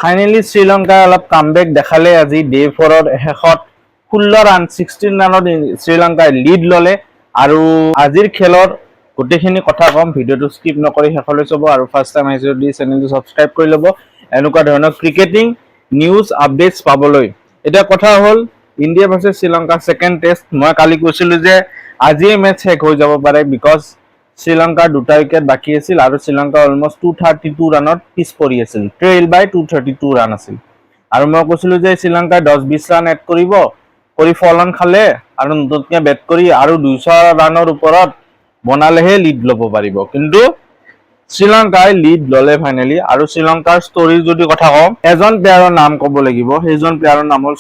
Finally শ্ৰীলংকাই অলপ comeback দেখালে আজি ডে 4ৰ শেষত 16 ৰান 16 ৰানত শ্ৰীলংকাই লিড ললে আৰু আজিৰ খেলৰ গোটেইখিনি কথা কম ভিডিঅ'টো স্কিপ নকৰি শেষলৈ চাব আৰু ফাৰ্ষ্ট টাইম আহিছে যদি চেনেলটো সাবস্ক্ৰাইব কৰি ল'ব এনেকুৱা ধৰণৰ ক্ৰিকেটিং নিউজ আপডেটস পাবলৈ এটা কথা হ'ল India versus Sri Lanka second test মই কালি কৈছিলো যে আজি মেচ শেষ হৈ যাব পাৰে বিকজ শ্ৰীলংকাৰ দুটা উইকেট বাকি আছিল আৰু শ্ৰীলংকা অলমোষ্ট 232 ৰানত পিছ পৰি আছিল ট্ৰেইল বাই 232 ৰান আছিল আৰু মই কৈছিলো যে শ্ৰীলংকাই 10-20 ৰান এড কৰিব কৰি ফলন খালে আৰু নতুনকৈ বেট কৰি আৰু 200 ৰানৰ ওপৰত বনালেহে লিড ল'ব পাৰিব কিন্তু শ্ৰীলংকাই লিড ললে ফাইনেলি আৰু শ্ৰীলংকাৰ ষ্টৰীৰ যদি কথা কওঁ এজন প্লেয়াৰৰ নাম ক'ব লাগিব সেইজন প্লেয়াৰৰ নাম হ'ল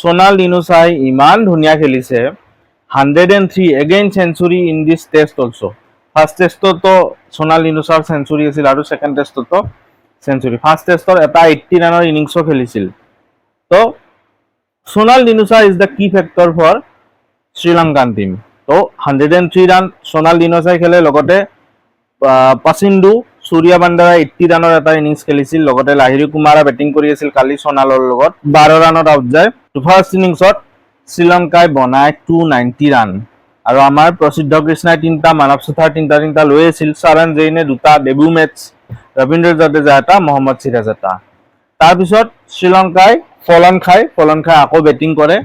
সোনাল ডিনোছাই ইমান ধুনীয়া খেলিছে 103 again century in this test also first test to Sonal Linusar century আছিল আৰু second test to century first test এটা 80 ৰানৰ ইনিংস খেলিছিল তো Sonal Linusar is the key factor for Sri Lankan team তো 103 রান Sonal Linusar খেলে লগতে পাচিন্দু সূর্য বান্দাৰা 80 ৰানৰ এটা ইনিংস খেলিছিল লগতে লাহিৰি কুমাৰা বেটিং কৰি আছিল কালি সোনালৰ লগত 12 ৰানত আউট যায় ফাৰ্ষ্ট ইনিংসত শ্ৰীলংকাই বনায় 290 ৰান আৰু আমাৰ প্ৰসিদ্ধ কৃষ্ণাই তিনটা মানৱ সুথাৰ তিনটা লৈ আছিল চৰণ জৈনে দুটা ডেবিউ মেচ ৰবীন্দ্ৰ জাদেজা এটা মোহাম্মদ সিৰাজ এটা তাৰ পিছত শ্ৰীলংকাই ফলন খাই আকৌ বেটিং কৰে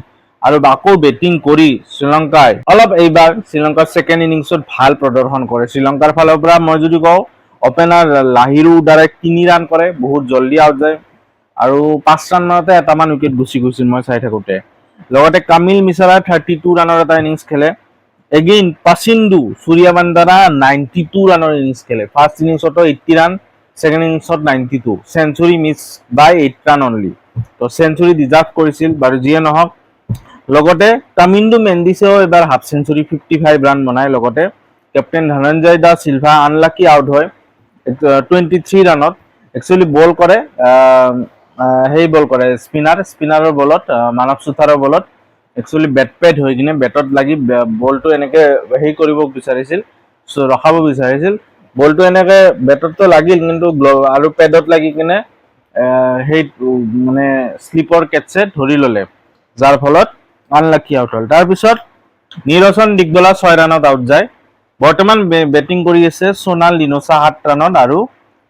আৰু আকৌ বেটিং কৰি শ্ৰীলংকাই অলপ এইবাৰ শ্ৰীলংকাৰ সেকেন্ড ইনিংসত ভাল প্ৰদৰ্শন কৰে শ্ৰীলংকাৰ ফালৰ পৰা মই যদি কওঁ ওপেনাৰ লাহিৰু ডাইৰেক্ট 3 ৰান কৰে বহুত জলদি আউট যায় আৰু 5 ৰান মানতে এটামান উইকেট গুচি গৈছিল মই চাই থাকোতে লগতে কামিল মিছাৰা 32 ৰানৰ এটা ইনিংস খেলে এগেইন পাচিন্দু সূৰ্য বান্দাৰা 92 ৰানৰ ইনিংস খেলে first ইনিংসত 80 run second ইনিংসত 92 century miss বাই 8 ৰান অনলি তো সেঞ্চুৰী ডিজাৰ্ভ কৰিছিল বাৰু যিয়ে নহওক লগতে কামিন্দু মেন্ডিছেও এবাৰ হাফ সেঞ্চুৰী 55 ৰান বনায় লগতে captain Dhananjaya de Silva unlucky out হয় 23 ৰানত একচুয়ালি বল কৰে হেই বল কৰে স্পিনাৰৰ বলত মানৱ সুথাৰৰ বলত একচুয়ালি বেট পেড হৈ কিনে বেটত লাগি বলটো এনেকে হেই কৰিব বিচাৰিছিল ৰখাব বিচাৰিছিল বলটো এনেকে বেটতটো লাগিল কিন্তু আৰু পেডত লাগি কিনে হেই মানে স্লিপৰ কেটছে ধৰি ললে যাৰ ফলত আনলাকি আউট হল তাৰ পিছত নিৰচন দিগবলা 6 ৰানত আউট যায় বৰ্তমান বেটিং কৰি আছে সোনাল ডিনোছা 7 ৰানত আৰু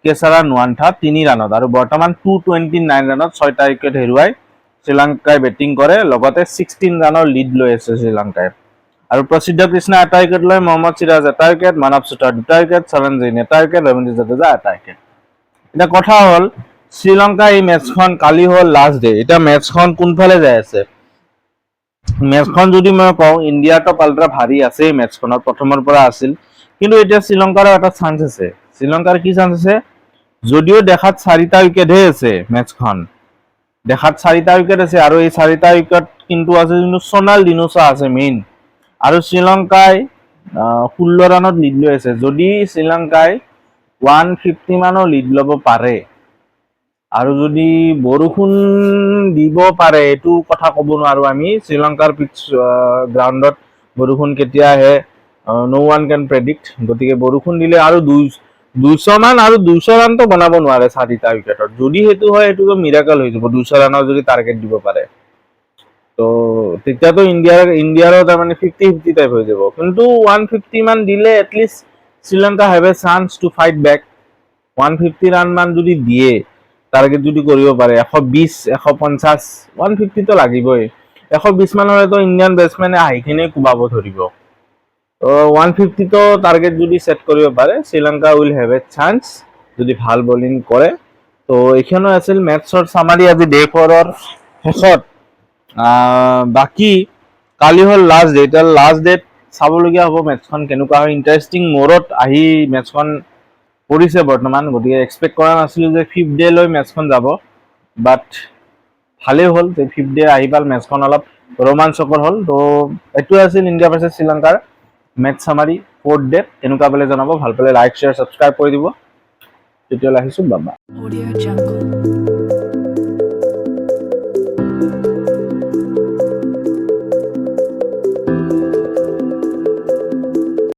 কেসাৰা নোৱান্থা 3 ৰানত আৰু বৰ্তমান 229 ৰানত 6টা উইকেট হেৰুৱাই শ্ৰীলংকাই বেটিং কৰে লগতে 16 ৰানৰ লিড লৈ আছে শ্ৰীলংকাই আৰু প্ৰসিদ্ধ কৃষ্ণ এটা উইকেট লৈ মোহাম্মদ সিৰাজ এটা উইকেট মানৱ সুথাৰ দুটা উইকেট চৰণ জৈন এটা উইকেট ৰবীন্দ্ৰ জাদেজা এটা উইকেট এটা কথা হ'ল শ্ৰীলংকা এই মেচখন কালি হ'ল লাষ্ট ডে এটা মেচখন কোনফালে যায় আছে মেচখন যদি মই কওঁ ইণ্ডিয়াৰ টপ আল্ট্ৰা ভাৰী আছে এই মেচখনৰ প্ৰথমৰ পৰা আছিল কিন্তু এতিয়া শ্ৰীলংকাৰ এটা চান্স আছে শ্ৰীলংকাৰ কি চান্স আছে যদিও দেখাত 4টা উইকেটহে আছে মেচখন দেখাত 4টা উইকেট আছে আৰু এই 4টা উইকেট কিন্তু আছে কিন্তু সোনাল ডিনোছা আছে মেইন আৰু শ্ৰীলংকাই 16 ৰানত লিড লৈ আছে যদি শ্ৰীলংকাই 150 মানৰ লিড ল'ব পাৰে আৰু যদি বৰষুণ দিব পাৰে এটো কথা ক'ব নোৱাৰো আমি শ্ৰীলংকাৰ পিচ গ্ৰাউণ্ডত বৰষুণ কেতিয়া আহে নো ওৱান ক্যান প্ৰেডিক্ট গতিকে বৰষুণ দিলে আৰু 200 মান আৰু 200 ৰান তো বনাব নোৱাৰে 4টা উইকেটত যদি হেতু হয় এটো তো মিৰাকল হৈ যাব 200 ৰানৰ যদি টাৰ্গেট দিব পাৰে তো তেতিয়াতো ইণ্ডিয়াৰ তাৰ মানে 50-50 টাইপ হৈ যাব কিন্তু 150 মান দিলে at least Sri Lanka have a chance to fight back 150 run মান যদি দিয়ে টাৰ্গেট যদি কৰিব পাৰে 120 150 150 তো লাগিবই 120 মানৰে তো ইণ্ডিয়ান বেটসম্যানে আইখিনি কুবাব ধৰিব তো 150 তো টাৰ্গেট যদি সেট কৰিব পাৰে Sri Lanka will have a chance যদি ভাল বোলিং কৰে তো এখানে আছিল মেচৰ সামাৰি আজি ডে 4ৰ শেষত বাকি কালি হ'ল লাষ্ট ডে এটা লাষ্ট ডেট চাবলগীয়া হ'ব মেচখন কেনেকুৱা হয় ইন্টাৰেস্টিং মোৰত আহি মেচখন পৰিছে বৰ্তমান গতিকে এক্সপেক্ট কৰা নাছিলো যে 5th ডে লৈ মেচখন যাব বাট ভালেই হ'ল যে 5th ডে আহি পাল মেচখন অলপ ৰোমাঞ্চকৰ হ'ল তো এটো আছিল ইণ্ডিয়া ভাৰ্চেছ শ্ৰীলংকাৰ মেচ সামাৰি 4th ডে কেনেকুৱা পালে জনাব ভাল পালে লাইক শেয়াৰ সাবস্ক্ৰাইব কৰি দিব তেতিয়ালৈ আহিছো বাবা।